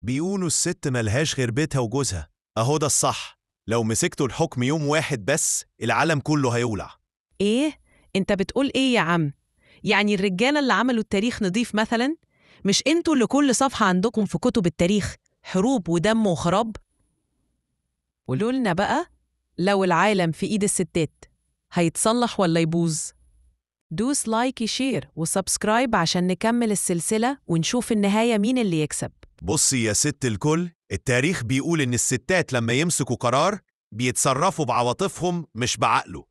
بيقولوا الست ملهاش غير بيتها وجوزها. أهو ده الصح. لو مسكتوا الحكم يوم واحد بس العالم كله هيولع. إيه؟ أنت بتقول إيه يا عم؟ يعني الرجالة اللي عملوا التاريخ نضيف مثلاً؟ مش أنتوا اللي كل صفحة عندكم في كتب التاريخ حروب ودم وخراب؟ قولولنا بقى، لو العالم في إيد الستات هيتصلح ولا يبوظ؟ دوس لايك شير وسبسكرايب عشان نكمل السلسلة ونشوف النهاية مين اللي يكسب. بصي يا ست الكل، التاريخ بيقول إن الستات لما يمسكوا قرار بيتصرفوا بعواطفهم مش بعقله.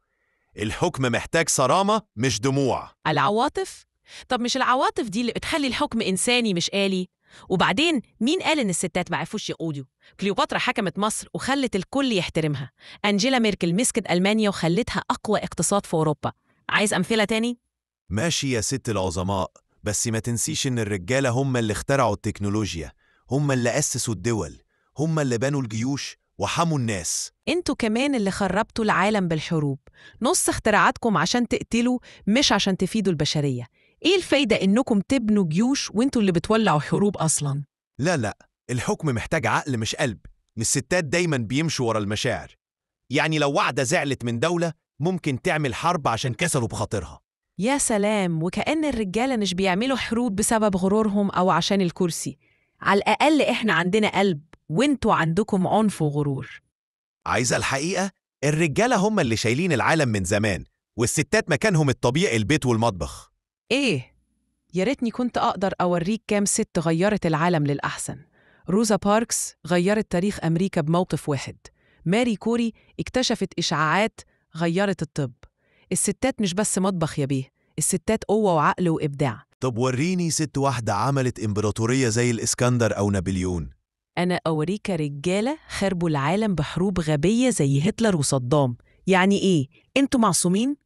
الحكم محتاج صرامة مش دموع. العواطف؟ طب مش العواطف دي اللي بتخلي الحكم إنساني مش آلي؟ وبعدين مين قال إن الستات ما عرفوش يقودوا؟ كليوباترا حكمت مصر وخلت الكل يحترمها. أنجيلا ميركل مسكت ألمانيا وخلتها أقوى اقتصاد في أوروبا. عايز أمثلة تاني؟ ماشي يا ست العظماء، بس ما تنسيش إن الرجالة هم اللي اخترعوا التكنولوجيا، هم اللي أسسوا الدول، هم اللي بنوا الجيوش وحموا الناس. انتوا كمان اللي خربتوا العالم بالحروب. نص اختراعاتكم عشان تقتلوا مش عشان تفيدوا البشرية. ايه الفايدة انكم تبنوا جيوش وانتوا اللي بتولعوا حروب اصلا؟ لا لا، الحكم محتاج عقل مش قلب. الستات دايما بيمشوا ورا المشاعر. يعني لو واحدة زعلت من دولة ممكن تعمل حرب عشان كسروا بخاطرها. يا سلام، وكأن الرجالة مش بيعملوا حروب بسبب غرورهم او عشان الكرسي. على الأقل احنا عندنا قلب وانتوا عندكم عنف وغرور. عايزة الحقيقة؟ الرجالة هم اللي شايلين العالم من زمان، والستات مكانهم الطبيعي البيت والمطبخ. ايه؟ يا ريتني كنت أقدر أوريك كام ست غيرت العالم للأحسن. روزا باركس غيرت تاريخ أمريكا بموقف واحد. ماري كوري اكتشفت إشعاعات غيرت الطب. الستات مش بس مطبخ يا بيه، الستات قوة وعقل وإبداع. طب وريني ست واحدة عملت إمبراطورية زي الإسكندر أو نابليون. أنا أوريك رجالة خربوا العالم بحروب غبية زي هتلر وصدام. يعني إيه؟ أنتوا معصومين؟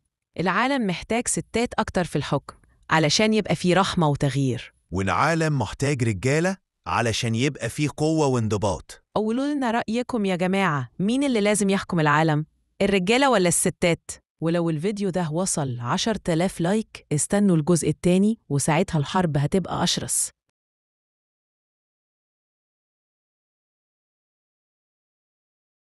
العالم محتاج ستات أكتر في الحكم علشان يبقى فيه رحمة وتغيير. والعالم محتاج رجالة علشان يبقى فيه قوة وانضباط. قولوا لنا رأيكم يا جماعة، مين اللي لازم يحكم العالم؟ الرجالة ولا الستات؟ ولو الفيديو ده وصل 10,000 لايك استنوا الجزء التاني وساعتها الحرب هتبقى أشرس.